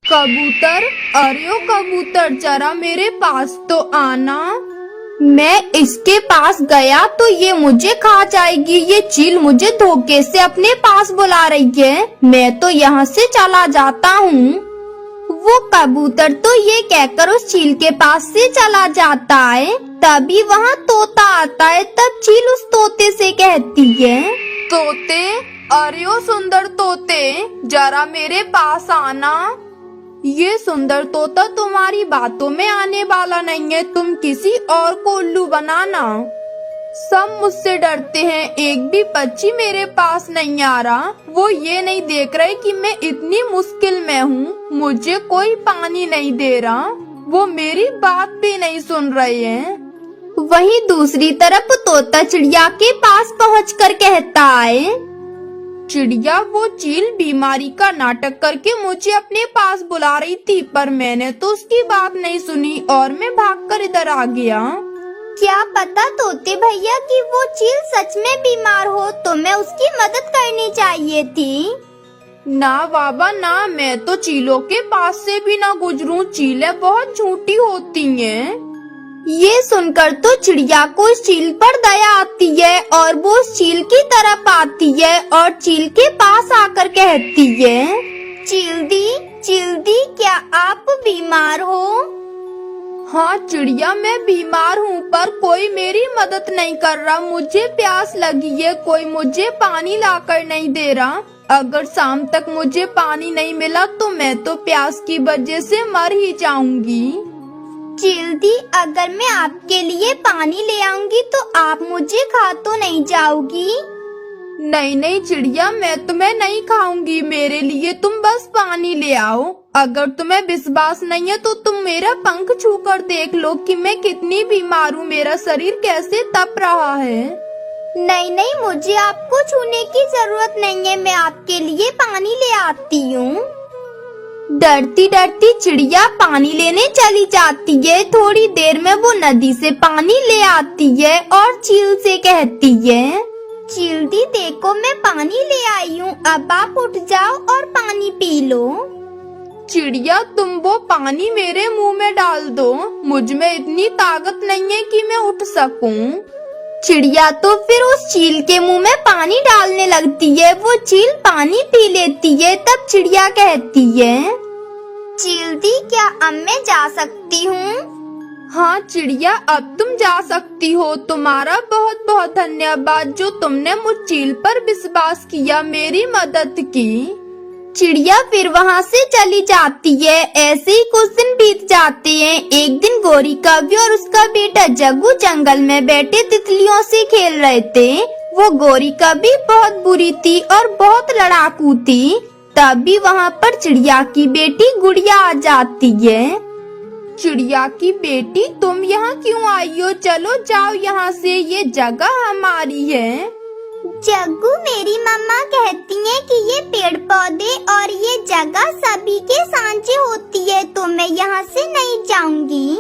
कबूतर, अरे ओ कबूतर, जरा मेरे पास तो आना। मैं इसके पास गया तो ये मुझे खा जाएगी। ये चील मुझे धोखे से अपने पास बुला रही है। मैं तो यहाँ से चला जाता हूँ। वो कबूतर तो ये कहकर उस चील के पास से चला जाता है। तभी वहाँ तोता आता है। तब चील उस तोते से कहती है, तोते, अरे ओ सुंदर तोते, जरा मेरे पास आना। ये सुंदर तोता तुम्हारी बातों में आने वाला नहीं है। तुम किसी और को उल्लू बनाना। सब मुझसे डरते हैं, एक भी पक्षी मेरे पास नहीं आ रहा। वो ये नहीं देख रहे कि मैं इतनी मुश्किल में हूँ। मुझे कोई पानी नहीं दे रहा। वो मेरी बात भी नहीं सुन रहे हैं। वहीं दूसरी तरफ तोता चिड़िया के पास पहुंचकर कहता है, चिड़िया, वो चील बीमारी का नाटक करके मुझे अपने पास बुला रही थी, पर मैंने तो उसकी बात नहीं सुनी और मैं भागकर इधर आ गया। क्या पता तोते भैया कि वो चील सच में बीमार हो, तो मैं उसकी मदद करनी चाहिए थी। ना बाबा ना, मैं तो चीलों के पास से भी ना गुजरूं। चीलें बहुत झूठी होती हैं। ये सुनकर तो चिड़िया को उस चील पर दया आती है और वो उस चील की तरफ आती है और चील के पास आकर कहती है, चील दी, क्या आप बीमार हो? हाँ चिड़िया, मैं बीमार हूँ, पर कोई मेरी मदद नहीं कर रहा। मुझे प्यास लगी है, कोई मुझे पानी लाकर नहीं दे रहा। अगर शाम तक मुझे पानी नहीं मिला तो मैं तो प्यास की वजह से मर ही जाऊंगी। चिल्दी, अगर मैं आपके लिए पानी ले आऊंगी तो आप मुझे खा तो नहीं जाओगी? नहीं चिड़िया, मैं तुम्हें नहीं खाऊंगी। मेरे लिए तुम बस पानी ले आओ। अगर तुम्हें विश्वास नहीं है तो तुम मेरा पंख छूकर देख लो कि मैं कितनी बीमार हूँ। मेरा शरीर कैसे तप रहा है। नहीं, मुझे आपको छूने की जरूरत नहीं है। मैं आपके लिए पानी ले आती हूँ। डरती डरती चिड़िया पानी लेने चली जाती है। थोड़ी देर में वो नदी से पानी ले आती है और चील से कहती है, चील्दी, देखो मैं पानी ले आई हूँ। अब आप उठ जाओ और पानी पी लो। चिड़िया, तुम वो पानी मेरे मुंह में डाल दो। मुझ में इतनी ताकत नहीं है कि मैं उठ सकूं। चिड़िया तो फिर उस चील के मुंह में पानी डालने लगती है। वो चील पानी पी लेती है। तब चिड़िया कहती है, चील्दी, क्या अब मैं जा सकती हूँ? हाँ चिड़िया, अब तुम जा सकती हो। तुम्हारा बहुत बहुत धन्यवाद जो तुमने मुझ चील पर विश्वास किया, मेरी मदद की। चिड़िया फिर वहाँ से चली जाती है। ऐसे ही कुछ दिन बीत जाते हैं। एक दिन गोरी कव्य और उसका बेटा जग्गू जंगल में बैठे तितलियों से खेल रहे थे। वो गोरी कव्य बहुत बुरी थी और बहुत लड़ाकू थी। तभी वहाँ पर चिड़िया की बेटी गुड़िया आ जाती है। चिड़िया की बेटी, तुम यहाँ क्यों आई हो? चलो जाओ यहाँ से, ये जगह हमारी है। जग्गू, मेरी मम्मा कहती है कि ये पेड़ पौधे और ये जगह सभी के सांझे होती है, तो मैं यहाँ से नहीं जाऊंगी।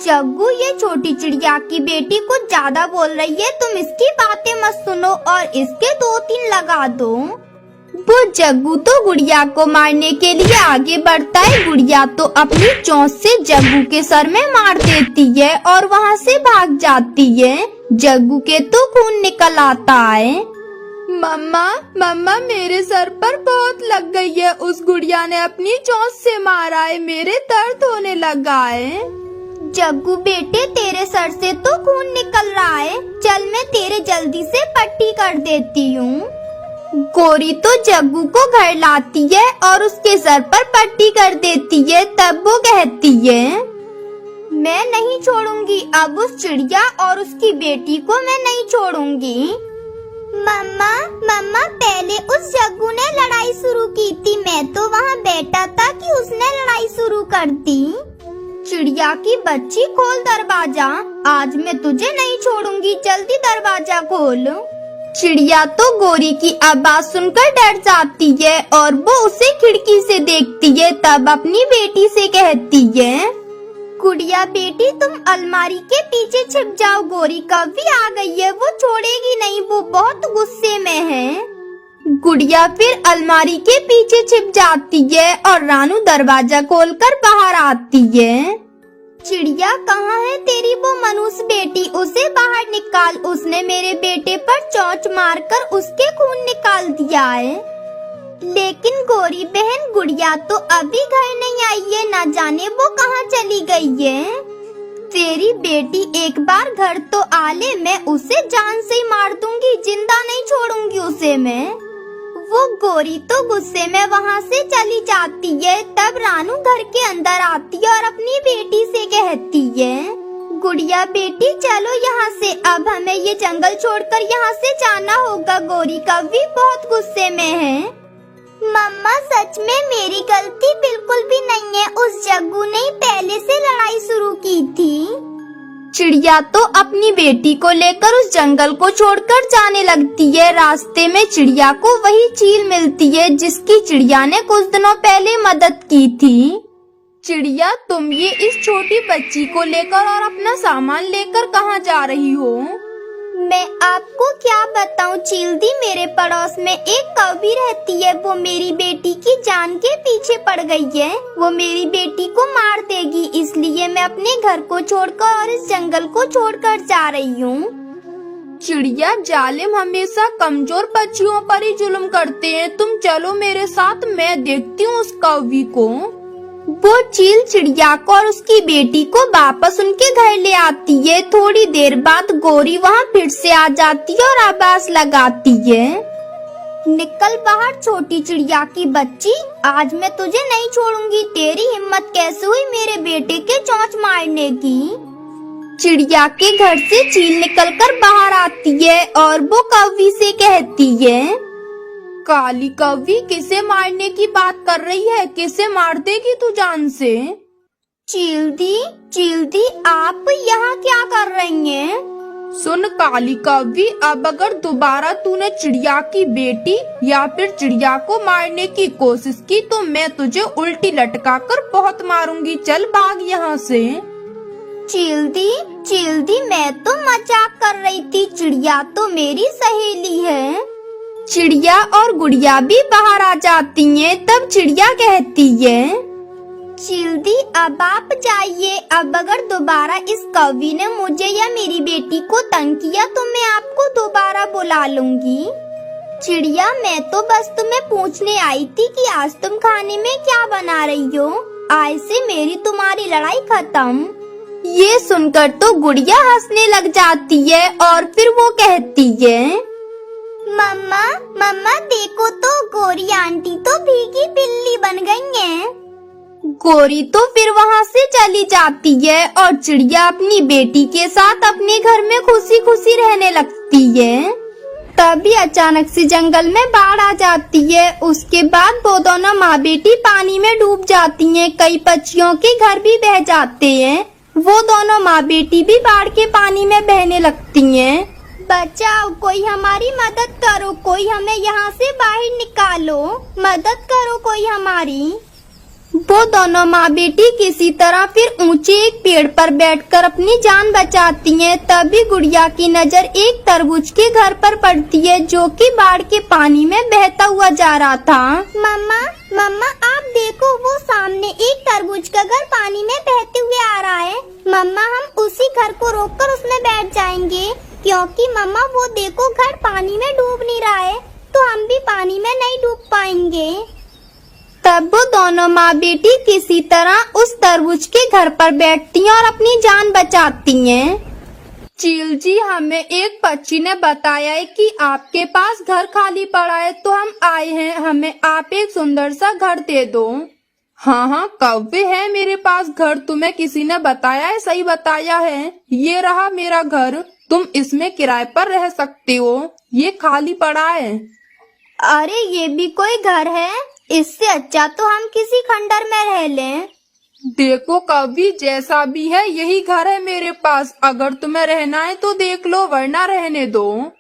जग्गू, ये छोटी चिड़िया की बेटी कुछ ज्यादा बोल रही है। तुम इसकी बातें मत सुनो और इसके 2-3 लगा दो। वो जग्गू तो गुड़िया को मारने के लिए आगे बढ़ता है। गुड़िया तो अपनी चोंच से जग्गू के सर में मार देती है और वहाँ से भाग जाती है। जग्गू के तो खून निकल आता है। मम्मा, मेरे सर पर बहुत लग गई है। उस गुड़िया ने अपनी चोंच से मारा है। मेरे दर्द होने लगा है। जग्गू बेटे, तेरे सर से तो खून निकल रहा है। चल मैं तेरे जल्दी से पट्टी कर देती हूँ। गोरी तो जग्गू को घर लाती है और उसके सर पर पट्टी कर देती है। तब वो कहती है, मैं नहीं छोड़ूंगी। अब उस चिड़िया और उसकी बेटी को मैं नहीं छोड़ूंगी। मम्मा, पहले उस जग्गू ने लड़ाई शुरू की थी। मैं तो वहाँ बैठा था कि उसने लड़ाई शुरू कर दी। चिड़िया की बच्ची, खोल दरवाजा। आज मैं तुझे नहीं छोड़ूंगी। जल्दी दरवाजा खोल। चिड़िया तो गोरी की आवाज सुनकर डर जाती है और वो उसे खिड़की से देखती है। तब अपनी बेटी से कहती है, गुड़िया बेटी, तुम अलमारी के पीछे छिप जाओ। गोरी कव्य आ गई है, वो छोड़ेगी नहीं। वो बहुत गुस्से में है। गुड़िया फिर अलमारी के पीछे छिप जाती है और रानू दरवाजा खोलकर बाहर आती है। चिड़िया, कहाँ है तेरी वो मनुष्य बेटी? उसे बाहर निकाल, उसने मेरे बेटे पर चोंच मारकर उसके खून निकाल दिया है। लेकिन गोरी बहन गुड़िया तो अभी घर नहीं आई है, ना जाने वो कहाँ चली गई है। तेरी बेटी एक बार घर तो आ ले, मैं उसे जान से ही मार दूंगी, जिंदा नहीं छोड़ूंगी उसे मैं। वो गोरी तो गुस्से में वहाँ से चली जाती है। तब रानू घर के अंदर आती है और अपनी बेटी से कहती है, गुड़िया बेटी चलो यहाँ से, अब हमें ये जंगल छोड़कर यहाँ से जाना होगा। गोरी कौवी बहुत गुस्से में है। मम्मा सच में मेरी गलती बिल्कुल भी नहीं है, उस जग्गू ने पहले से लड़ाई शुरू की थी। चिड़िया तो अपनी बेटी को लेकर उस जंगल को छोड़कर जाने लगती है। रास्ते में चिड़िया को वही चील मिलती है जिसकी चिड़िया ने कुछ दिनों पहले मदद की थी। चिड़िया, तुम ये इस छोटी बच्ची को लेकर और अपना सामान लेकर कहाँ जा रही हो? मैं आपको क्या बताऊं चील दी, मेरे पड़ोस में एक कौवी रहती है, वो मेरी बेटी की जान के पीछे पड़ गई है। वो मेरी बेटी को मार देगी, इसलिए मैं अपने घर को छोड़कर और इस जंगल को छोड़कर जा रही हूँ। चिड़िया, जालिम हमेशा कमजोर पक्षियों पर ही जुल्म करते हैं। तुम चलो मेरे साथ, मैं देखती हूँ उस कौवी को। वो चील चिड़िया को और उसकी बेटी को वापस उनके घर ले आती है। थोड़ी देर बाद गोरी वहाँ फिर से आ जाती है और आवाज लगाती है, निकल बाहर छोटी चिड़िया की बच्ची, आज मैं तुझे नहीं छोड़ूंगी। तेरी हिम्मत कैसे हुई मेरे बेटे के चोंच मारने की? चिड़िया के घर से चील निकलकर बाहर आती है और वो कौवी से कहती है, काली कौवी किसे मारने की बात कर रही है? किसे मार देगी तू जान से? चील दी आप यहाँ क्या कर रही हैं? सुन काली कौवी, अब अगर दोबारा तूने चिड़िया की बेटी या फिर चिड़िया को मारने की कोशिश की तो मैं तुझे उल्टी लटकाकर बहुत मारूंगी। चल भाग यहाँ से। चील दी मैं तो मजाक कर रही थी, चिड़िया तो मेरी सहेली है। चिड़िया और गुड़िया भी बाहर आ जाती हैं। तब चिड़िया कहती है, चील दी अब आप जाइए, अब अगर दोबारा इस कौवी ने मुझे या मेरी बेटी को तंग किया तो मैं आपको दोबारा बुला लूंगी। चिड़िया, मैं तो बस तुम्हें पूछने आई थी कि आज तुम खाने में क्या बना रही हो, आज से मेरी तुम्हारी लड़ाई खत्म। ये सुनकर तो गुड़िया हंसने लग जाती है और फिर वो कहती है, मम्मा देखो तो गोरी आंटी तो भीगी बिल्ली बन गई हैं। गोरी तो फिर वहाँ से चली जाती है और चिड़िया अपनी बेटी के साथ अपने घर में खुशी खुशी रहने लगती है। तभी अचानक से जंगल में बाढ़ आ जाती है। उसके बाद वो दोनों माँ बेटी पानी में डूब जाती हैं। कई पक्षियों के घर भी बह जाते हैं। वो दोनों माँ बेटी भी बाढ़ के पानी में बहने लगती हैं। बचाओ, कोई हमारी मदद करो, कोई हमें यहाँ से बाहर निकालो, मदद करो कोई हमारी। वो दोनों माँ बेटी किसी तरह फिर ऊंचे एक पेड़ पर बैठकर अपनी जान बचाती हैं। तभी गुड़िया की नजर एक तरबूज के घर पर पड़ती है जो कि बाढ़ के पानी में बहता हुआ जा रहा था। मम्मा आप देखो, वो सामने एक तरबूज का घर पानी में बहते हुए आ रहा है। मम्मा हम उसी घर को रोककर उसमें बैठ जाएंगे, क्योंकि मम्मा वो देखो घर पानी में डूब नहीं रहा है, तो हम भी पानी में नहीं डूब पाएंगे। तब वो दोनों माँ बेटी किसी तरह उस तरबूज के घर पर बैठती हैं और अपनी जान बचाती हैं। चील जी, हमें एक पक्षी ने बताया है कि आपके पास घर खाली पड़ा है, तो हम आए हैं, हमें आप एक सुंदर सा घर दे दो। हाँ कौवे है मेरे पास घर, तुम्हें किसी ने बताया है? सही बताया है, ये रहा मेरा घर, तुम इसमें किराए पर रह सकते हो, ये खाली पड़ा है। अरे ये भी कोई घर है? इससे अच्छा तो हम किसी खंडर में रह लें। देखो कौवी, जैसा भी है यही घर है मेरे पास, अगर तुम्हें रहना है तो देख लो, वरना रहने दो।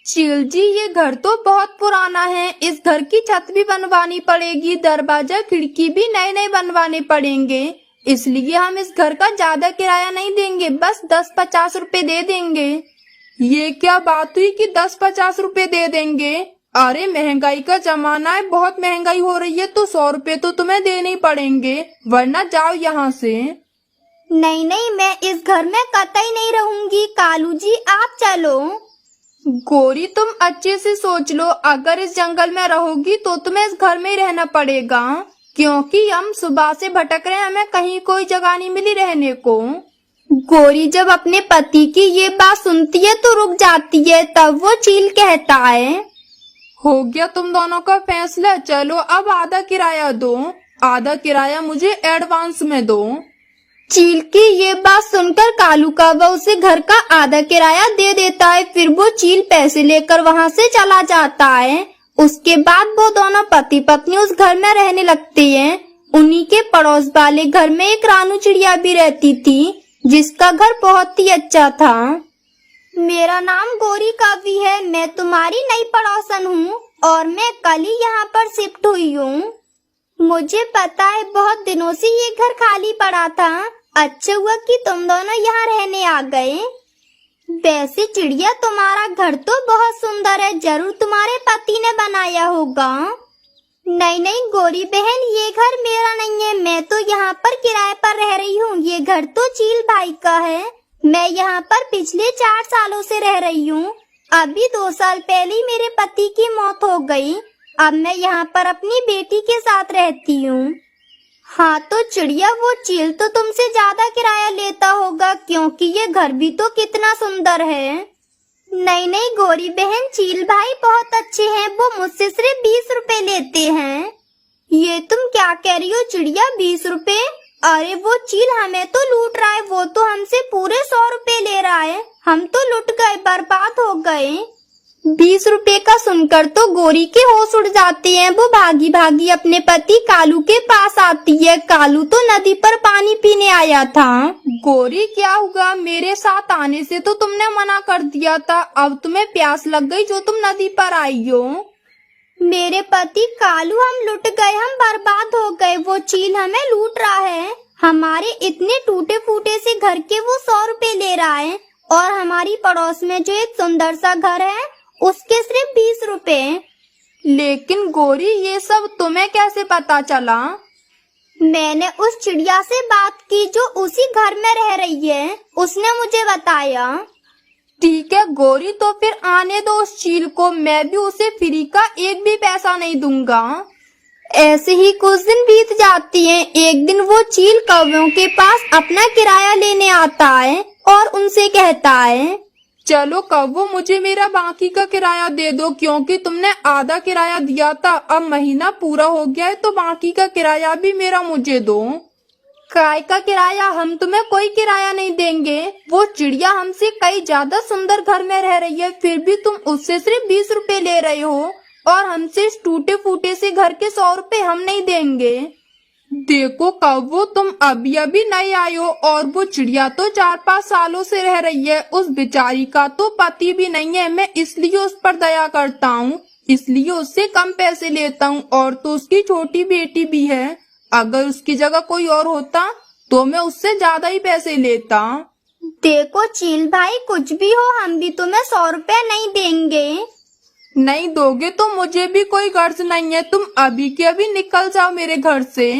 चील जी, ये घर तो बहुत पुराना है, इस घर की छत भी बनवानी पड़ेगी, दरवाजा खिड़की भी नए नए बनवाने पड़ेंगे, इसलिए हम इस घर का ज्यादा किराया नहीं देंगे, बस 10-50 रुपए दे देंगे। ये क्या बात हुई कि 10-50 रुपए दे देंगे? अरे महंगाई का जमाना है, बहुत महंगाई हो रही है, तो 100 रुपए तो तुम्हें देने ही पड़ेंगे, वरना जाओ यहाँ से। नहीं नहीं, मैं इस घर में कतई नहीं रहूंगी। कालू जी आप चलो। गोरी तुम अच्छे से सोच लो, अगर इस जंगल में रहोगी तो तुम्हें इस घर में ही रहना पड़ेगा, क्योंकि हम सुबह से भटक रहे हैं, हमें कहीं कोई जगह नहीं मिली रहने को। गोरी जब अपने पति की ये बात सुनती है तो रुक जाती है, तब वो चील कहता है, हो गया तुम दोनों का फैसला, चलो अब आधा किराया दो, आधा किराया मुझे एडवांस में दो। चील की ये बात सुनकर कालू कौवा उसे घर का आधा किराया दे देता है। फिर वो चील पैसे लेकर वहाँ से चला जाता है। उसके बाद वो दोनों पति पत्नी उस घर में रहने लगते हैं। उन्हीं के पड़ोस वाले घर में एक रानू चिड़िया भी रहती थी, जिसका घर बहुत ही अच्छा था। मेरा नाम गोरी कौवी है, मैं तुम्हारी नई पड़ोसन हूँ और मैं कल ही यहाँ पर शिफ्ट हुई हूँ। मुझे पता है बहुत दिनों से ये घर खाली पड़ा था, अच्छा हुआ कि तुम दोनों यहाँ रहने आ गए। वैसे चिड़िया तुम्हारा घर तो बहुत सुंदर है, जरूर तुम्हारे पति ने बनाया होगा। नहीं नहीं गोरी बहन, ये घर मेरा नहीं है, मैं तो यहाँ पर किराए पर रह रही हूँ। ये घर तो चील भाई का है। मैं यहाँ पर पिछले 4 सालों से रह रही हूँ। अभी 2 साल पहले ही मेरे पति की मौत हो गई। अब मैं यहाँ पर अपनी बेटी के साथ रहती हूँ। हाँ तो चिड़िया, वो चील तो तुमसे ज्यादा किराया लेता होगा, क्योंकि ये घर भी तो कितना सुंदर है। नहीं नहीं गोरी बहन, चील भाई बहुत अच्छे हैं, वो मुझसे सिर्फ 20 रुपए लेते हैं। ये तुम क्या कह रही हो चिड़िया, 20 रुपए? अरे वो चील हमें तो लूट रहा है, वो तो हमसे पूरे 100 रुपए ले रहा है। हम तो लुट गए, बर्बाद हो गए। 20 रुपए का सुनकर तो गोरी के होश उड़ जाते हैं। वो भागी भागी अपने पति कालू के पास आती है। कालू तो नदी पर पानी पीने आया था। गोरी क्या हुआ, मेरे साथ आने से तो तुमने मना कर दिया था, अब तुम्हें प्यास लग गई जो तुम नदी पर आई हो। मेरे पति कालू, हम लुट गए, हम बर्बाद हो गए। वो चील हमें लूट रहा है। हमारे इतने टूटे फूटे से घर के वो 100 रुपए ले रहा है, और हमारी पड़ोस में जो एक सुंदर सा घर है उसके सिर्फ 20 रुपए। लेकिन गोरी, ये सब तुम्हें कैसे पता चला? मैंने उस चिड़िया से बात की जो उसी घर में रह रही है, उसने मुझे बताया। ठीक है गोरी, तो फिर आने दो उस चील को, मैं भी उसे फ्री का एक भी पैसा नहीं दूंगा। ऐसे ही कुछ दिन बीत जाती हैं। एक दिन वो चील कौवों के पास अपना किराया लेने आता है और उनसे कहता है, चलो कौवो, मुझे मेरा बाकी का किराया दे दो, क्योंकि तुमने आधा किराया दिया था, अब महीना पूरा हो गया है, तो बाकी का किराया भी मेरा मुझे दो। काय का किराया? हम तुम्हें कोई किराया नहीं देंगे। वो चिड़िया हमसे कई ज्यादा सुंदर घर में रह रही है, फिर भी तुम उससे सिर्फ 20 रुपए ले रहे हो, और हमसे इस टूटे फूटे से घर के 100 रुपए हम नहीं देंगे। देखो कौवो, तुम अभी अभी नए आए हो, और वो चिड़िया तो 4-5 सालों से रह रही है। उस बेचारी का तो पति भी नहीं है, मैं इसलिए उस पर दया करता हूँ, इसलिए उससे कम पैसे लेता हूँ। और तो उसकी छोटी बेटी भी है, अगर उसकी जगह कोई और होता तो मैं उससे ज्यादा ही पैसे लेता। देखो चील भाई, कुछ भी हो, हम भी तुम्हें 100 रुपए नहीं देंगे। नहीं दोगे तो मुझे भी कोई गर्ज नहीं है, तुम अभी के अभी निकल जाओ मेरे घर से।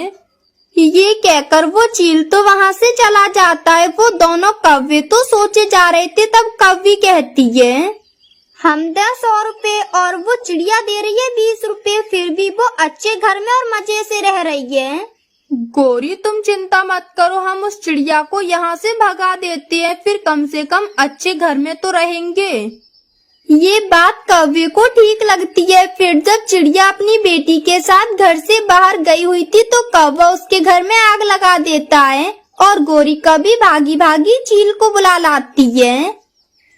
ये कहकर वो चील तो वहाँ से चला जाता है। वो दोनों कौवे तो सोचे जा रहे थे, तब कौवी कहती है, हम दे 100 रुपए और वो चिड़िया दे रही है 20 रुपए, फिर भी वो अच्छे घर में और मजे से रह रही है। गोरी तुम चिंता मत करो, हम उस चिड़िया को यहाँ से भगा देते हैं, फिर कम से कम अच्छे घर में तो रहेंगे। ये बात कौवे को ठीक लगती है। फिर जब चिड़िया अपनी बेटी के साथ घर से बाहर गई हुई थी, तो कौवा उसके घर में आग लगा देता है, और गोरी कभी भागी भागी चील को बुला लाती है।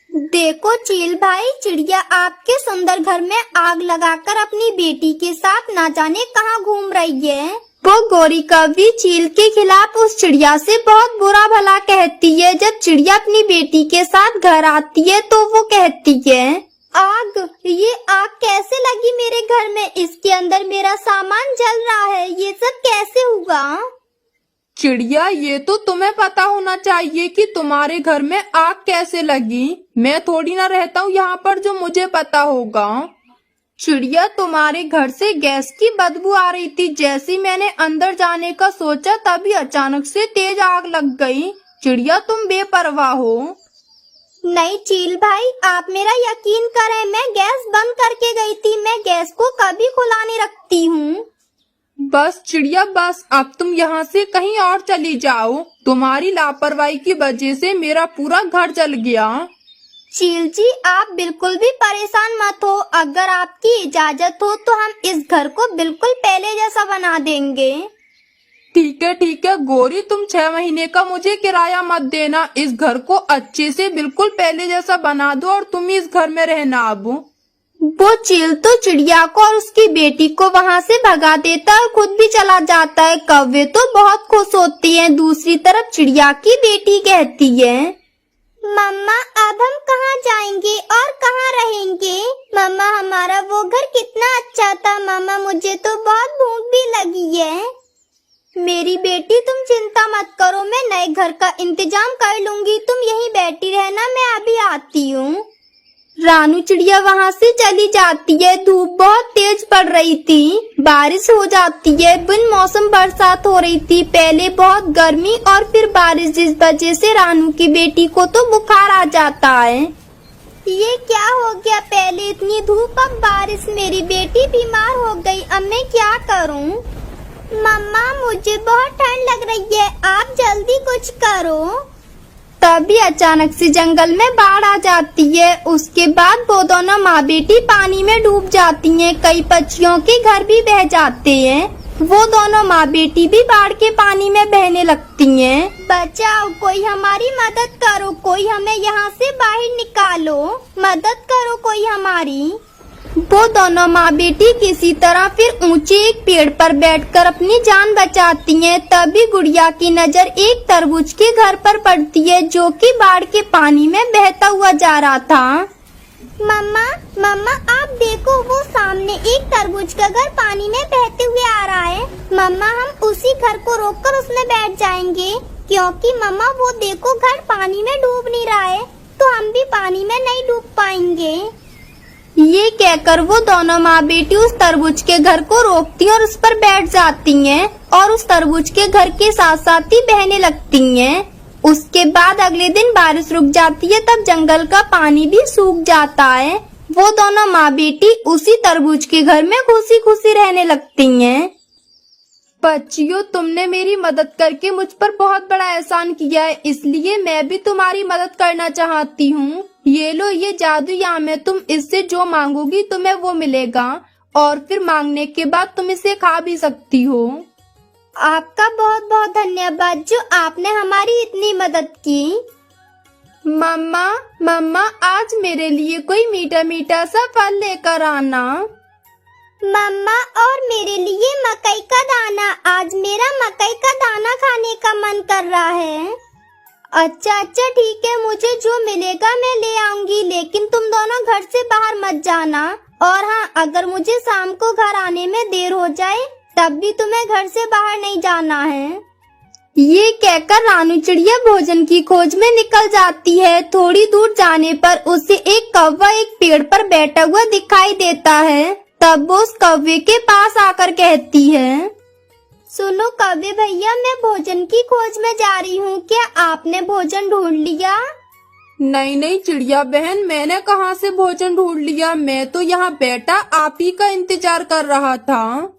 देखो चील भाई, चिड़िया आपके सुंदर घर में आग लगाकर अपनी बेटी के साथ ना जाने कहाँ घूम रही है। वो गोरी कौवी चील के खिलाफ उस चिड़िया से बहुत बुरा भला कहती है। जब चिड़िया अपनी बेटी के साथ घर आती है तो वो कहती है, आग, ये आग कैसे लगी मेरे घर में? इसके अंदर मेरा सामान जल रहा है, ये सब कैसे हुआ? चिड़िया, ये तो तुम्हें पता होना चाहिए कि तुम्हारे घर में आग कैसे लगी। मैं थोड़ी ना रहता हूँ यहाँ पर जो मुझे पता होगा। चिड़िया, तुम्हारे घर से गैस की बदबू आ रही थी। जैसे ही मैंने अंदर जाने का सोचा तभी अचानक से तेज आग लग गई। चिड़िया, तुम बेपरवाह हो। नहीं चील भाई, आप मेरा यकीन करें, मैं गैस बंद करके गई थी। मैं गैस को कभी खुला नहीं रखती हूँ। बस चिड़िया बस, अब तुम यहाँ से कहीं और चली जाओ। तुम्हारी लापरवाही की वजह से मेरा पूरा घर जल गया। चील जी, आप बिल्कुल भी परेशान मत हो। अगर आपकी इजाजत हो तो हम इस घर को बिल्कुल पहले जैसा बना देंगे। ठीक है गोरी, तुम 6 महीने का मुझे किराया मत देना। इस घर को अच्छे से बिल्कुल पहले जैसा बना दो और तुम इस घर में रहना। अब वो चील तो चिड़िया को और उसकी बेटी को वहाँ से भगा देता है और खुद भी चला जाता है। कौवे तो बहुत खुश होती हैं। दूसरी तरफ चिड़िया की बेटी कहती है, मम्मा अब हम कहाँ जाएंगे और कहाँ रहेंगे? मम्मा, हमारा वो घर कितना अच्छा था। मम्मा, मुझे तो बहुत भूख भी लगी है। मेरी बेटी, तुम चिंता मत करो, मैं नए घर का इंतजाम कर लूंगी। तुम यहीं बैठी रहना, मैं अभी आती हूँ। रानू चिड़िया वहाँ से चली जाती है। धूप बहुत तेज पड़ रही थी, बारिश हो जाती है। बिन मौसम बरसात हो रही थी। पहले बहुत गर्मी और फिर बारिश, जिस वजह से रानू की बेटी को तो बुखार आ जाता है। ये क्या हो गया? पहले इतनी धूप, अब बारिश। मेरी बेटी बीमार हो गई। अब मैं क्या करूं? मम्मा, मुझे बहुत ठंड लग रही है, आप जल्दी कुछ करो। तभी अचानक से जंगल में बाढ़ आ जाती है। उसके बाद वो दोनों माँ बेटी पानी में डूब जाती हैं। कई पक्षियों के घर भी बह जाते हैं। वो दोनों माँ बेटी भी बाढ़ के पानी में बहने लगती हैं। बचाओ, कोई हमारी मदद करो, कोई हमें यहाँ से बाहर निकालो, मदद करो कोई हमारी। वो दोनों माँ बेटी किसी तरह फिर ऊंचे एक पेड़ पर बैठकर अपनी जान बचाती हैं। तभी गुड़िया की नजर एक तरबूज के घर पर पड़ती है, जो कि बाढ़ के पानी में बहता हुआ जा रहा था। मम्मा, आप देखो, वो सामने एक तरबूज का घर पानी में बहते हुए आ रहा है। मम्मा, हम उसी घर को रोककर उसमें बैठ जाएंगे, क्योंकि मम्मा वो देखो, घर पानी में डूब नहीं रहा है, तो हम भी पानी में नहीं डूब पाएंगे। ये कहकर वो दोनों माँ बेटी उस तरबूज के घर को रोकती और उस पर बैठ जाती हैं और उस तरबूज के घर के साथ साथ ही बहने लगती हैं। उसके बाद अगले दिन बारिश रुक जाती है। तब जंगल का पानी भी सूख जाता है। वो दोनों माँ बेटी उसी तरबूज के घर में खुशी खुशी रहने लगती हैं। बच्चियों, तुमने मेरी मदद करके मुझ पर बहुत बड़ा एहसान किया है, इसलिए मैं भी तुम्हारी मदद करना चाहती हूँ। ये लो, ये जादू आम है। तुम इससे जो मांगोगी तुम्हें वो मिलेगा, और फिर मांगने के बाद तुम इसे खा भी सकती हो। आपका बहुत बहुत धन्यवाद, जो आपने हमारी इतनी मदद की। मम्मा, आज मेरे लिए कोई मीठा मीठा सा फल लेकर आना। मम्मा, और मेरे लिए मकई का दाना। आज मेरा मकई का दाना खाने का मन कर रहा है। अच्छा ठीक है, मुझे जो मिलेगा मैं ले आऊंगी, लेकिन तुम दोनों घर से बाहर मत जाना। और हाँ, अगर मुझे शाम को घर आने में देर हो जाए तब भी तुम्हें घर से बाहर नहीं जाना है। ये कहकर रानू चिड़िया भोजन की खोज में निकल जाती है। थोड़ी दूर जाने पर उसे एक कौवा एक पेड़ पर बैठा हुआ दिखाई देता है। तब वो उस कौवे के पास आकर कहती है, सुनो कौवे भैया, मैं भोजन की खोज में जा रही हूँ, क्या आपने भोजन ढूंढ लिया? नहीं चिड़िया बहन, मैंने कहाँ से भोजन ढूंढ लिया। मैं तो यहाँ बैठा आप ही का इंतजार कर रहा था।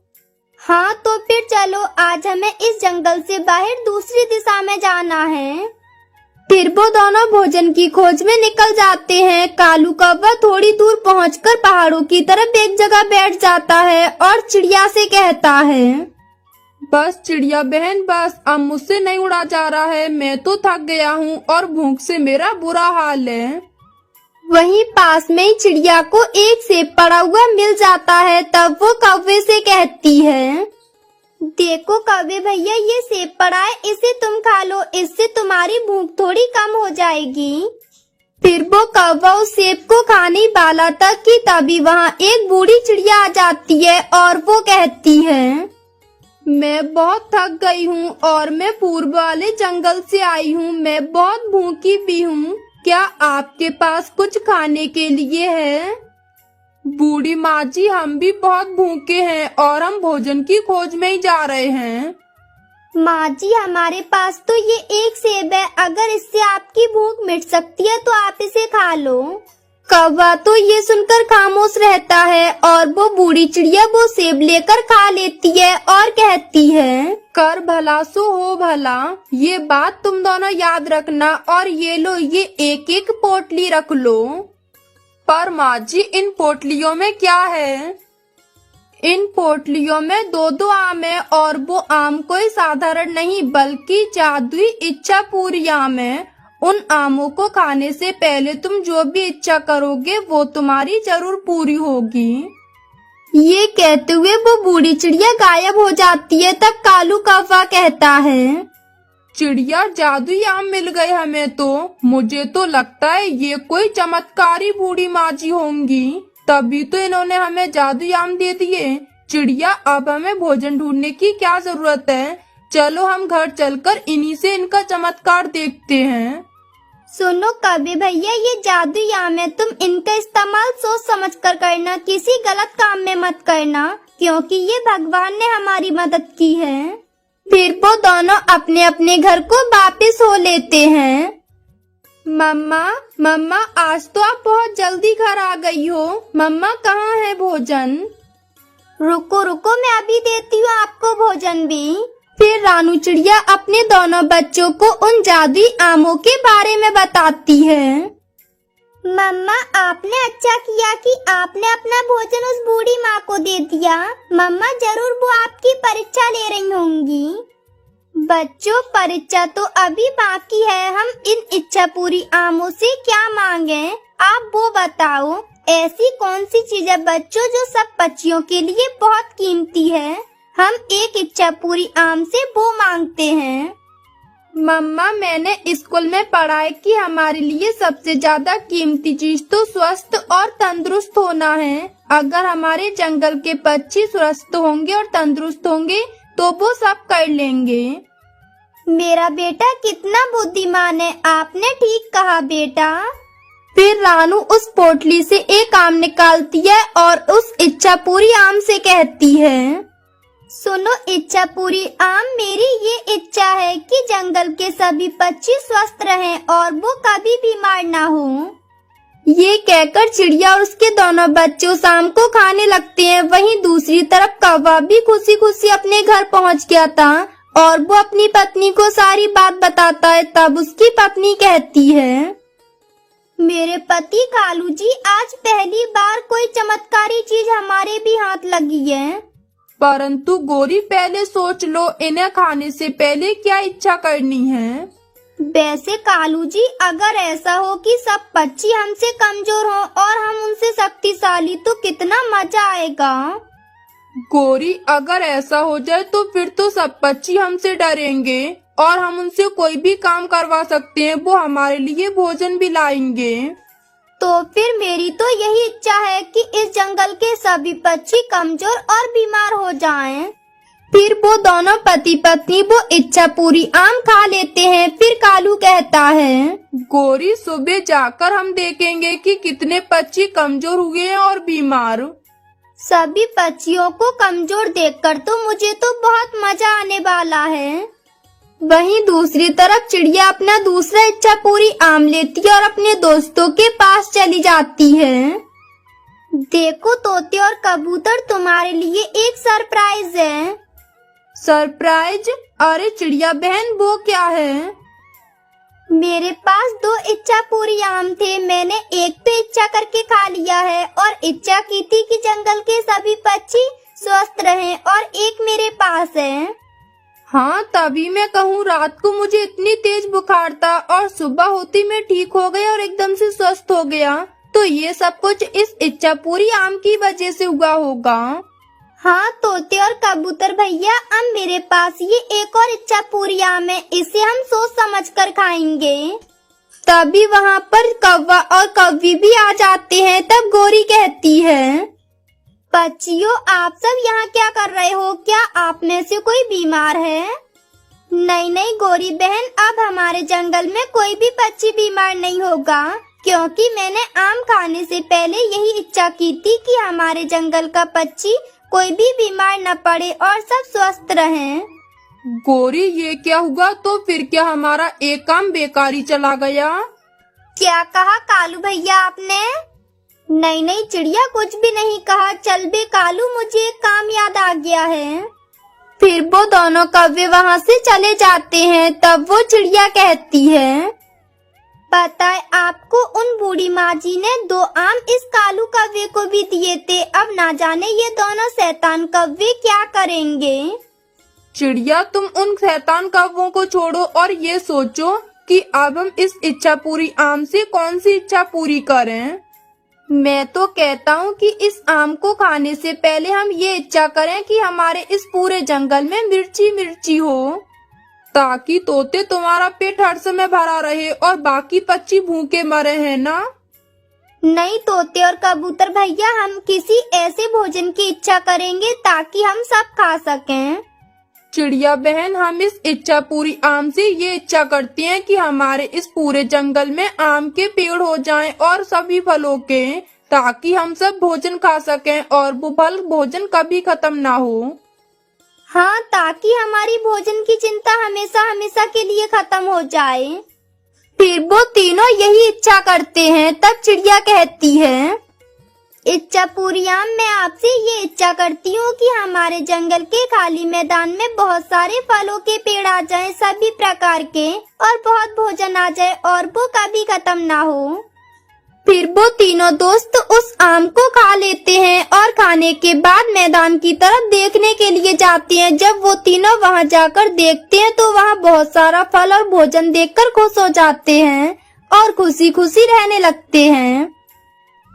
हाँ, तो फिर चलो, आज हमें इस जंगल से बाहर दूसरी दिशा में जाना है। फिर वो दोनों भोजन की खोज में निकल जाते हैं। कालू कौवा थोड़ी दूर पहुंचकर पहाड़ों की तरफ एक जगह बैठ जाता है और चिड़िया से कहता है, बस चिड़िया बहन, बस अब मुझसे नहीं उड़ा जा रहा है। मैं तो थक गया हूँ और भूख से मेरा बुरा हाल है। वहीं पास में ही चिड़िया को एक सेब पड़ा हुआ मिल जाता है। तब वो कौवे से कहती है, देखो कौवे भैया, ये सेब पड़ा है, इसे तुम खा लो, इससे तुम्हारी भूख थोड़ी कम हो जाएगी। फिर वो कौवा उस सेब को खाने वाला था कि तभी वहाँ एक बूढ़ी चिड़िया आ जाती है और वो कहती है, मैं बहुत थक गई हूँ और मैं पूर्व वाले जंगल से आई हूँ। मैं बहुत भूखी भी हूँ। क्या आपके पास कुछ खाने के लिए है? बूढ़ी माँ जी, हम भी बहुत भूखे हैं और हम भोजन की खोज में ही जा रहे हैं। माँ जी, हमारे पास तो ये एक सेब है, अगर इससे आपकी भूख मिट सकती है तो आप इसे खा लो। कौवा तो ये सुनकर खामोश रहता है और वो बूढ़ी चिड़िया वो सेब लेकर खा लेती है और कहती है, कर भला सो हो भला। ये बात तुम दोनों याद रखना और ये लो, ये एक एक पोटली रख लो। पर माँ जी, इन पोटलियों में क्या है? इन पोटलियों में दो दो आम है और वो आम कोई साधारण नहीं बल्कि जादुई इच्छा पूरी आम है। उन आमों को खाने से पहले तुम जो भी इच्छा करोगे वो तुम्हारी जरूर पूरी होगी। ये कहते हुए वो बूढ़ी चिड़िया गायब हो जाती है। तब कालू कौवा कहता है, चिड़िया, जादुई आम मिल गए हमें तो। मुझे तो लगता है ये कोई चमत्कारी बूढ़ी माँ जी होंगी, तभी तो इन्होंने हमें जादुई आम दे दिए। चिड़िया, अब हमें भोजन ढूंढने की क्या जरूरत है? चलो हम घर चलकर इन्हीं से इनका चमत्कार देखते हैं। सुनो कवि भैया, ये जादुई आम है, तुम इनका इस्तेमाल सोच समझ कर करना, किसी गलत काम में मत करना, क्योंकि ये भगवान ने हमारी मदद की है। फिर वो दोनों अपने अपने घर को वापस हो लेते हैं। मम्मा, मम्मा, आज तो आप बहुत जल्दी घर आ गई हो। मम्मा, कहाँ है भोजन? रुको रुको, मैं अभी देती हूँ आपको भोजन भी। फिर रानू चिड़िया अपने दोनों बच्चों को उन जादुई आमों के बारे में बताती है। मम्मा, आपने अच्छा किया कि आपने अपना भोजन उस बूढ़ी माँ को दे दिया। मम्मा, जरूर वो आपकी परीक्षा ले रही होंगी। बच्चों, परीक्षा तो अभी बाकी है। हम इन इच्छा पूरी आमों से क्या मांगे, आप वो बताओ। ऐसी कौन सी चीज है बच्चों जो सब पक्षियों के लिए बहुत कीमती है? हम एक इच्छा पूरी आम से वो मांगते हैं। मम्मा, मैंने स्कूल में पढ़ा है कि हमारे लिए सबसे ज्यादा कीमती चीज तो स्वस्थ और तंदुरुस्त होना है। अगर हमारे जंगल के पक्षी स्वस्थ होंगे और तंदुरुस्त होंगे तो वो सब कर लेंगे। मेरा बेटा कितना बुद्धिमान है, आपने ठीक कहा बेटा। फिर रानू उस पोटली से एक आम निकालती है और उस इच्छा पूरी आम से कहती है, सुनो इच्छा पूरी आम, मेरी ये इच्छा है कि जंगल के सभी पक्षी स्वस्थ रहें और वो कभी बीमार ना हो। ये कहकर चिड़िया और उसके दोनों बच्चे उस आम को खाने लगते हैं। वहीं दूसरी तरफ कौवा भी खुशी खुशी अपने घर पहुंच गया था और वो अपनी पत्नी को सारी बात बताता है। तब उसकी पत्नी कहती है, मेरे पति कालू जी, आज पहली बार कोई चमत्कारी चीज हमारे भी हाथ लगी है। परंतु गोरी, पहले सोच लो, इन्हें खाने से पहले क्या इच्छा करनी है? वैसे कालू जी, अगर ऐसा हो कि सब पक्षी हमसे कमजोर हों और हम उनसे शक्तिशाली, तो कितना मजा आएगा। गोरी, अगर ऐसा हो जाए तो फिर तो सब पक्षी हमसे डरेंगे और हम उनसे कोई भी काम करवा सकते हैं। वो हमारे लिए भोजन भी लाएंगे। तो फिर मेरी तो यही इच्छा है कि इस जंगल के सभी पक्षी कमजोर और बीमार हो जाएं। फिर वो दोनों पति पत्नी वो इच्छा पूरी आम खा लेते हैं। फिर कालू कहता है, गोरी, सुबह जाकर हम देखेंगे कि कितने पक्षी कमजोर हुए हैं और बीमार। सभी पक्षियों को कमजोर देखकर तो मुझे तो बहुत मजा आने वाला है। वहीं दूसरी तरफ चिड़िया अपना दूसरा इच्छा पूरी आम लेती है और अपने दोस्तों के पास चली जाती है। देखो तोते और कबूतर, तुम्हारे लिए एक सरप्राइज है। सरप्राइज? अरे चिड़िया बहन, वो क्या है? मेरे पास 2 इच्छा पूरी आम थे, मैंने एक पे इच्छा करके खा लिया है और इच्छा की थी कि जंगल के सभी पक्षी स्वस्थ रहें और एक मेरे पास है। हाँ, तभी मैं कहूँ, रात को मुझे इतनी तेज बुखार था और सुबह होती मैं ठीक हो गया और एकदम से स्वस्थ हो गया। तो ये सब कुछ इस इच्छा पूरी आम की वजह से हुआ होगा। हाँ तोते और कबूतर भैया, अब मेरे पास ये एक और इच्छा पूरी आम है, इसे हम सोच समझ कर खाएंगे। तभी वहाँ पर कौवा और कौवी भी आ जाते हैं। तब गोरी कहती है, पक्षियों, आप सब यहाँ क्या कर रहे हो? क्या आप में से कोई बीमार है? नहीं नहीं गोरी बहन, अब हमारे जंगल में कोई भी पक्षी बीमार नहीं होगा। क्योंकि मैंने आम खाने से पहले यही इच्छा की थी कि हमारे जंगल का पक्षी कोई भी बीमार न पड़े और सब स्वस्थ रहें। गौरी, ये क्या हुआ? तो फिर क्या हमारा एक काम बेकारी चला गया? क्या कहा कालू भैया आपने? नहीं चिड़िया, कुछ भी नहीं कहा। चल बे कालू, मुझे एक काम याद आ गया है। फिर वो दोनों कौवे वहाँ से चले जाते हैं। तब वो चिड़िया कहती है, पता है आपको, उन बूढ़ी माँ जी ने 2 आम इस कालू कौवे को भी दिए थे। अब ना जाने ये दोनों शैतान कौवे क्या करेंगे। चिड़िया, तुम उन शैतान कौवों को छोड़ो और ये सोचो कि अब हम इस इच्छा पूरी आम से कौन सी इच्छा पूरी करें। मैं तो कहता हूँ कि इस आम को खाने से पहले हम ये इच्छा करें कि हमारे इस पूरे जंगल में मिर्ची मिर्ची हो, ताकि तोते तुम्हारा पेट हर समय भरा रहे और बाकी पक्षी भूखे मरे, हैं ना? नहीं तोते और कबूतर भैया, हम किसी ऐसे भोजन की इच्छा करेंगे ताकि हम सब खा सकें। चिड़िया बहन, हम इस इच्छा पूरी आम से ये इच्छा करती हैं कि हमारे इस पूरे जंगल में आम के पेड़ हो जाएं और सभी फलों के, ताकि हम सब भोजन खा सकें और वो फल भोजन कभी खत्म ना हो। हाँ, ताकि हमारी भोजन की चिंता हमेशा हमेशा के लिए खत्म हो जाए। फिर वो तीनों यही इच्छा करते हैं। तब चिड़िया कहती है, इच्छा पूरी आम, मैं आपसे ये इच्छा करती हूँ कि हमारे जंगल के खाली मैदान में बहुत सारे फलों के पेड़ आ जाएं, सभी प्रकार के, और बहुत भोजन आ जाए और वो कभी खत्म ना हो। फिर वो तीनों दोस्त उस आम को खा लेते हैं और खाने के बाद मैदान की तरफ देखने के लिए जाते हैं। जब वो तीनों वहाँ जाकर देखते हैं तो वहाँ बहुत सारा फल और भोजन देखकर खुश हो जाते हैं और खुशी खुशी रहने लगते हैं।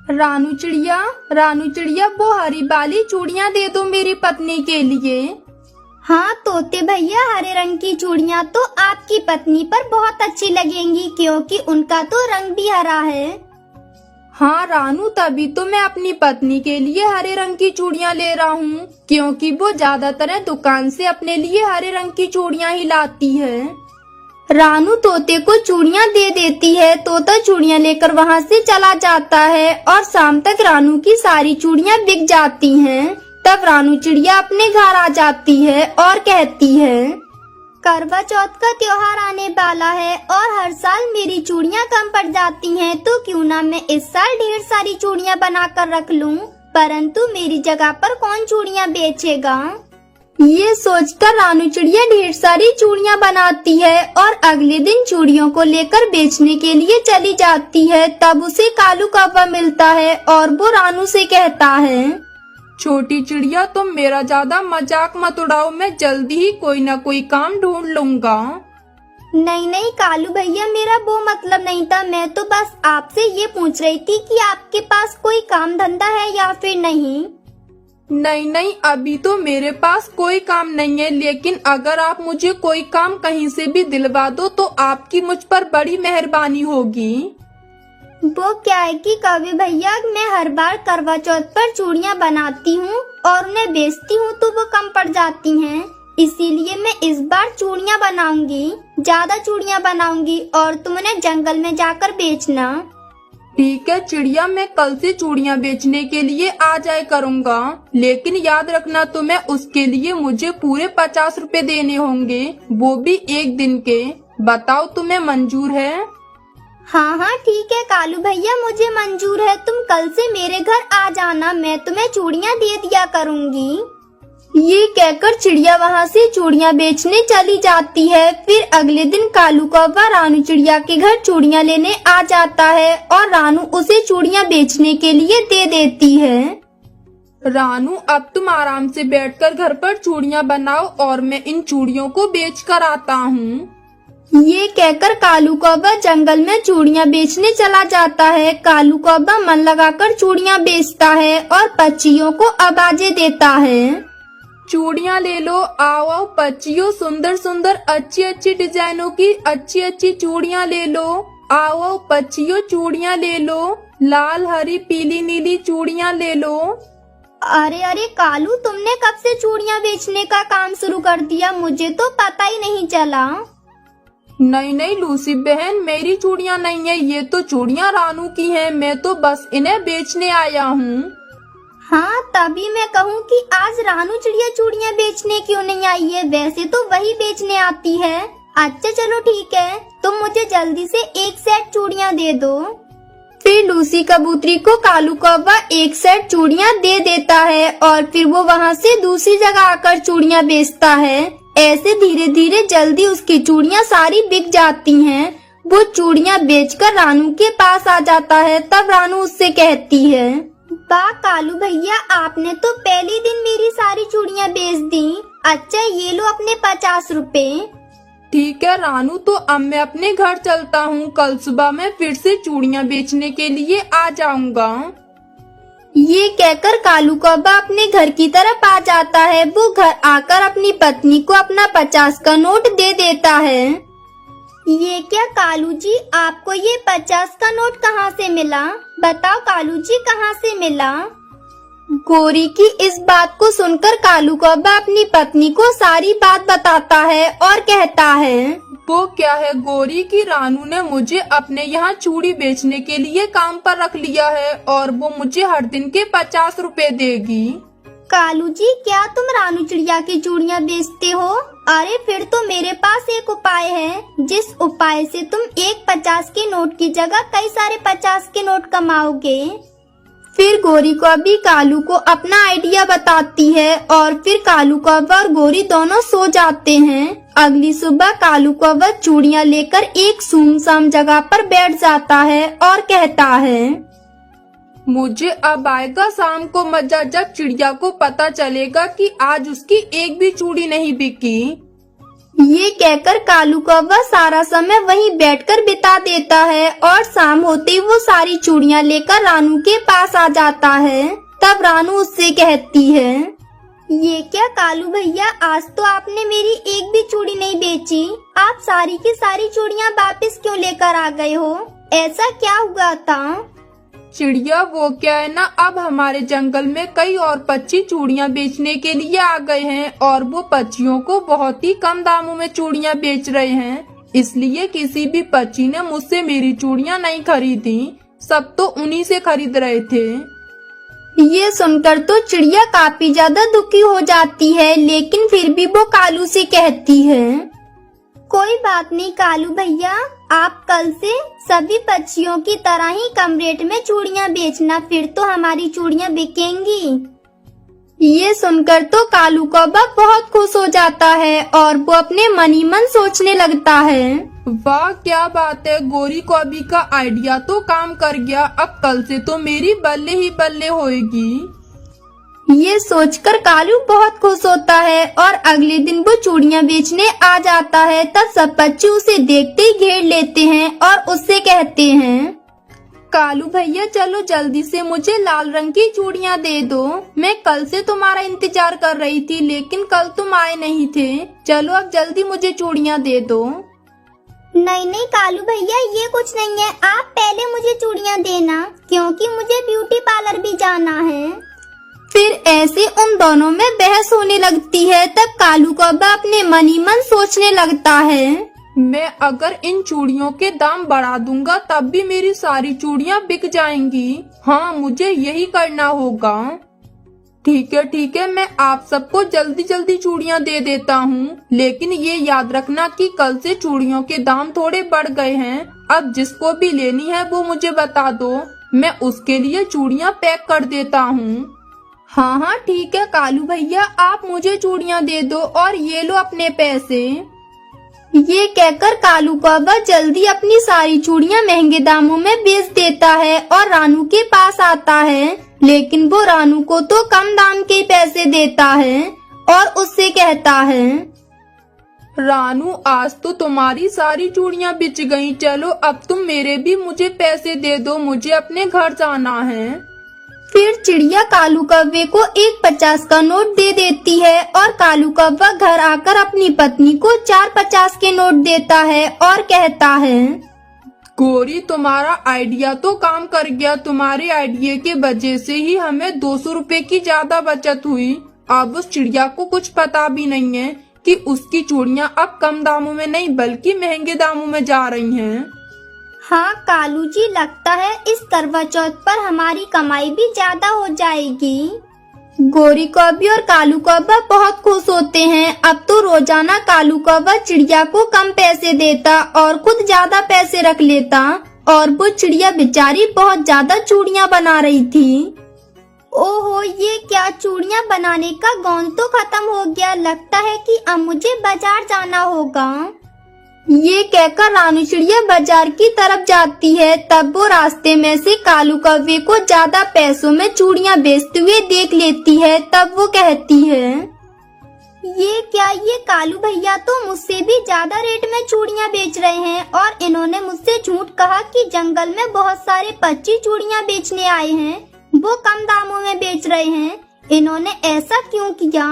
रानू चिड़िया, वो हरी वाली चूड़ियाँ दे दो मेरी पत्नी के लिए। हाँ तोते भैया, हरे रंग की चूड़ियाँ तो आपकी पत्नी पर बहुत अच्छी लगेंगी, क्योंकि उनका तो रंग भी हरा है। हाँ रानू, तभी तो मैं अपनी पत्नी के लिए हरे रंग की चूड़ियाँ ले रहा हूँ, क्योंकि वो ज्यादातर दुकान से अपने लिए हरे रंग की चूड़ियाँ ही लाती है। रानू तोते को चूड़ियाँ दे देती है। तोता चूड़ियाँ लेकर वहाँ से चला जाता है और शाम तक रानू की सारी चूड़ियाँ बिक जाती हैं। तब रानू चिड़िया अपने घर आ जाती है और कहती है, करवा चौथ का त्योहार आने वाला है और हर साल मेरी चूड़ियाँ कम पड़ जाती हैं, तो क्यों ना मैं इस साल ढेर सारी चूड़ियाँ बनाकर रख लूँ। परंतु मेरी जगह पर कौन चूड़ियाँ बेचेगा। ये सोचकर रानू चिड़िया ढेर सारी चूड़ियाँ बनाती है और अगले दिन चूड़ियों को लेकर बेचने के लिए चली जाती है। तब उसे कालू कौवा मिलता है और वो रानू से कहता है, छोटी चिड़िया, तुम मेरा ज्यादा मजाक मत उड़ाओ, मैं जल्दी ही कोई न कोई काम ढूंढ लूँगा। नहीं कालू भैया, मेरा वो मतलब नहीं था। मैं तो बस आपसे ये पूछ रही थी कि आपके पास कोई काम धंधा है या फिर नहीं। नहीं, अभी तो मेरे पास कोई काम नहीं है, लेकिन अगर आप मुझे कोई काम कहीं से भी दिलवा दो तो आपकी मुझ पर बड़ी मेहरबानी होगी। वो क्या है कि कौवे भैया, मैं हर बार करवा चौथ पर चूड़ियाँ बनाती हूँ और उन्हें बेचती हूँ तो वो कम पड़ जाती हैं। इसीलिए मैं इस बार चूड़ियाँ बनाऊंगी, ज्यादा चूड़ियाँ बनाऊंगी और तुम उन्हें जंगल में जाकर बेचना। ठीक है चिड़िया, मैं कल से चूड़ियाँ बेचने के लिए आ जाया करूँगा, लेकिन याद रखना तुम्हें उसके लिए मुझे पूरे 50 रुपए देने होंगे, वो भी एक दिन के। बताओ तुम्हें मंजूर है? हाँ ठीक है कालू भैया, मुझे मंजूर है। तुम कल से मेरे घर आ जाना, मैं तुम्हें चूड़ियाँ दे दिया करूँगी। ये कहकर चिड़िया वहाँ से चूड़ियाँ बेचने चली जाती है। फिर अगले दिन कालू कौवा रानू चिड़िया के घर चूड़ियाँ लेने आ जाता है और रानू उसे चूड़ियाँ बेचने के लिए दे देती है। रानू, अब तुम आराम से बैठकर घर पर चूड़ियाँ बनाओ और मैं इन चूड़ियों को बेच कर आता हूँ। ये कहकर कालू कौवा जंगल में चूड़ियाँ बेचने चला जाता है। कालू कौवा मन लगाकर चूड़ियाँ बेचता है और पक्षियों को आवाजें देता है, चूड़ियाँ ले लो, आओ पक्षियों, सुंदर सुंदर अच्छी अच्छी डिजाइनों की अच्छी अच्छी चूड़ियाँ ले लो। आओ पक्षियों, चूड़ियाँ ले लो, लाल हरी पीली नीली चूड़ियाँ ले लो। अरे कालू, तुमने कब से चूड़ियाँ बेचने का काम शुरू कर दिया? मुझे तो पता ही नहीं चला। नहीं नहीं लूसी बहन, मेरी चूड़ियाँ नहीं है, ये तो चूड़ियाँ रानू की हैं। मैं तो बस इन्हें बेचने आया हूँ। हाँ, तभी मैं कहूँ कि आज रानू चिड़िया चूड़ियाँ बेचने क्यों नहीं आई है, वैसे तो वही बेचने आती है। अच्छा चलो ठीक है, तुम मुझे जल्दी से एक सेट चूड़ियाँ दे दो। फिर लूसी कबूतरी को कालू कौवा एक सेट चूड़ियाँ दे देता है और फिर वो वहाँ से दूसरी जगह आकर चूड़ियाँ बेचता है। ऐसे धीरे धीरे जल्दी उसकी चूड़ियाँ सारी बिक जाती हैं। वो चूड़ियाँ बेचकर रानू के पास आ जाता है। तब रानू उससे कहती है, वाह कालू भैया, आपने तो पहले दिन मेरी सारी चूड़ियाँ बेच दी। अच्छा ये लो अपने 50 रुपए। ठीक है रानू, तो अब मैं अपने घर चलता हूँ। कल सुबह मैं फिर से चूड़ियाँ बेचने के लिए आ जाऊंगा। ये कहकर कालू कौवा अपने घर की तरफ आ जाता है। वो घर आकर अपनी पत्नी को अपना 50 का नोट दे देता है। ये क्या कालू जी, आपको ये 50 का नोट कहाँ से मिला? बताओ कालू जी, कहाँ से मिला? गोरी की इस बात को सुनकर कालू कौवा अपनी पत्नी को सारी बात बताता है और कहता है, वो क्या है गोरी की रानू ने मुझे अपने यहाँ चूड़ी बेचने के लिए काम पर रख लिया है और वो मुझे हर दिन के 50 रुपए देगी। कालू जी, क्या तुम रानू चिड़िया की चूड़ियाँ बेचते हो? अरे फिर तो मेरे पास एक उपाय है, जिस उपाय से तुम एक 50 के नोट की जगह कई सारे 50 के नोट कमाओगे। फिर गोरी कौवी कालू को अपना आइडिया बताती है और फिर कालू कौवा और गोरी दोनों सो जाते हैं। अगली सुबह कालू कौवा चूड़ियाँ लेकर एक सुनसान जगह पर बैठ जाता है और कहता है, मुझे अब आएगा शाम को मजा, जब चिड़िया को पता चलेगा कि आज उसकी एक भी चूड़ी नहीं बिकी। ये कहकर कालू कौवा सारा समय वहीं बैठकर बिता देता है और शाम होते ही वो सारी चूड़ियाँ लेकर रानू के पास आ जाता है। तब रानू उससे कहती है, ये क्या कालू भैया, आज तो आपने मेरी एक भी चूड़ी नहीं बेची। आप सारी की सारी चूड़ियाँ वापस क्यों लेकर आ गए हो? ऐसा क्या हुआ था? चिड़िया वो क्या है ना, अब हमारे जंगल में कई और पक्षी चूड़ियाँ बेचने के लिए आ गए हैं और वो पक्षियों को बहुत ही कम दामों में चूड़ियाँ बेच रहे हैं। इसलिए किसी भी पक्षी ने मुझसे मेरी चूड़ियाँ नहीं खरीदी, सब तो उन्हीं से खरीद रहे थे। ये सुनकर तो चिड़िया काफी ज्यादा दुखी हो जाती है, लेकिन फिर भी वो कालू से कहती है, कोई बात नहीं कालू भैया, आप कल से सभी पक्षियों की तरह ही कम रेट में चूड़ियाँ बेचना, फिर तो हमारी चूड़ियाँ बिकेंगी। ये सुनकर तो कालू कौवा बहुत खुश हो जाता है और वो अपने मन ही मन सोचने लगता है, वाह क्या बात है, गोरी कौवी का आइडिया तो काम कर गया। अब कल से तो मेरी बल्ले ही बल्ले होएगी। ये सोचकर कालू बहुत खुश होता है और अगले दिन वो चूड़ियाँ बेचने आ जाता है। तब सब पक्षी उसे देखते ही घेर लेते हैं और उससे कहते हैं, कालू भैया चलो जल्दी से मुझे लाल रंग की चूड़ियाँ दे दो। मैं कल से तुम्हारा इंतजार कर रही थी, लेकिन कल तुम आए नहीं थे। चलो अब जल्दी मुझे चूड़ियाँ दे दो। नहीं नहीं कालू भैया, ये कुछ नहीं है, आप पहले मुझे चूड़ियाँ देना, क्योंकि मुझे ब्यूटी पार्लर भी जाना है। फिर ऐसे उन दोनों में बहस होने लगती है। तब कालू कौवा अपने मन ही मन सोचने लगता है, मैं अगर इन चूड़ियों के दाम बढ़ा दूंगा तब भी मेरी सारी चूड़ियाँ बिक जाएंगी। हाँ, मुझे यही करना होगा। ठीक है, मैं आप सबको जल्दी जल्दी चूड़ियाँ दे देता हूँ, लेकिन ये याद रखना कि कल से चूड़ियों के दाम थोड़े बढ़ गए हैं। अब जिसको भी लेनी है वो मुझे बता दो, मैं उसके लिए चूड़ियाँ पैक कर देता हूँ। हाँ ठीक है कालू भैया, आप मुझे चूड़ियाँ दे दो और ये लो अपने पैसे। ये कहकर कालू कौवा जल्दी अपनी सारी चूड़ियाँ महंगे दामों में बेच देता है और रानू के पास आता है, लेकिन वो रानू को तो कम दाम के पैसे देता है और उससे कहता है, रानू आज तो तुम्हारी सारी चूड़ियाँ बिच गयी, चलो अब तुम मेरे भी मुझे पैसे दे दो, मुझे अपने घर जाना है। फिर चिड़िया कालू कौवे को एक 50 का नोट दे देती है और कालू कौवा घर आकर अपनी पत्नी को 4 50 के नोट देता है और कहता है, गोरी तुम्हारा आइडिया तो काम कर गया, तुम्हारे आइडिया के वजह से ही हमें 200 रुपए की ज्यादा बचत हुई। अब उस चिड़िया को कुछ पता भी नहीं है कि उसकी चूड़ियां अब कम दामों में नहीं बल्कि महंगे दामों में जा रही हैं। हाँ कालू जी, लगता है इस करवा चौथ पर हमारी कमाई भी ज्यादा हो जाएगी। गोरी कौवी और कालू कौवा बहुत खुश होते हैं। अब तो रोजाना कालू कौवा चिड़िया को कम पैसे देता और खुद ज्यादा पैसे रख लेता, और वो चिड़िया बेचारी बहुत ज्यादा चूड़ियाँ बना रही थी। ओहो, ये क्या, चूड़ियाँ बनाने का गौन तो खत्म हो गया। लगता है कि अब मुझे बाजार जाना होगा। ये कहकर रानू चिड़िया बाजार की तरफ जाती है। तब वो रास्ते में से कालू कौवे को ज्यादा पैसों में चूड़ियाँ बेचते हुए देख लेती है। तब वो कहती है, ये क्या, ये कालू भैया तो मुझसे भी ज्यादा रेट में चूड़ियाँ बेच रहे हैं, और इन्होंने मुझसे झूठ कहा कि जंगल में बहुत सारे पक्षी चूड़ियाँ बेचने आए हैं, वो कम दामों में बेच रहे हैं। इन्होंने ऐसा क्यों किया?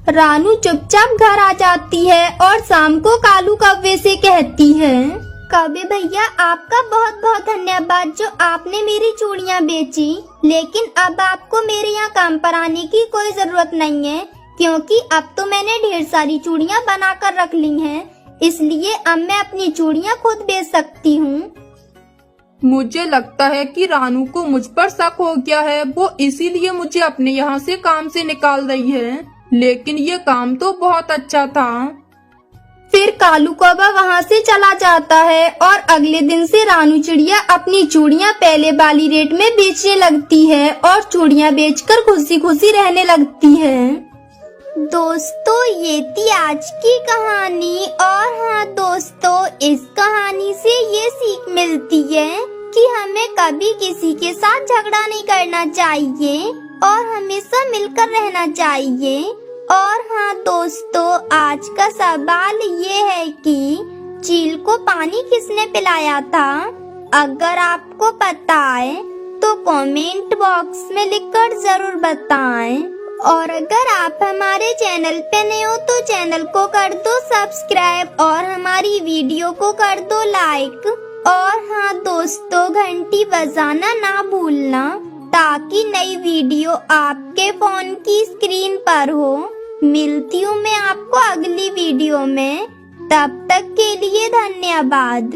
रानू चुपचाप घर आ जाती है और शाम को कालू कौवे से कहती है, कौवे भैया आपका बहुत बहुत धन्यवाद जो आपने मेरी चूड़ियाँ बेची, लेकिन अब आपको मेरे यहाँ काम पर आने की कोई जरूरत नहीं है, क्योंकि अब तो मैंने ढेर सारी चूड़ियाँ बना कर रख ली हैं, इसलिए अब मैं अपनी चूड़ियाँ खुद बेच सकती हूँ। मुझे लगता है कि रानू को मुझ पर शक हो गया है, वो इसीलिए मुझे अपने यहाँ से काम से निकाल रही है, लेकिन ये काम तो बहुत अच्छा था। फिर कालू कौवा वहाँ से चला जाता है और अगले दिन से रानू चिड़िया अपनी चूड़ियाँ पहले वाली रेट में बेचने लगती है और चूड़ियाँ बेचकर खुशी खुशी रहने लगती है। दोस्तों, ये थी आज की कहानी। और हाँ दोस्तों, इस कहानी से ये सीख मिलती है कि हमें कभी किसी के साथ झगड़ा नहीं करना चाहिए और हमेशा मिलकर रहना चाहिए। और हाँ दोस्तों, आज का सवाल ये है कि चील को पानी किसने पिलाया था? अगर आपको पता है तो कमेंट बॉक्स में लिखकर जरूर बताएं। और अगर आप हमारे चैनल पे नए हो तो चैनल को कर दो सब्सक्राइब और हमारी वीडियो को कर दो लाइक। और हाँ दोस्तों, घंटी बजाना ना भूलना ताकि नई वीडियो आपके फोन की स्क्रीन पर हो। मिलती हूँ मैं आपको अगली वीडियो में, तब तक के लिए धन्यवाद।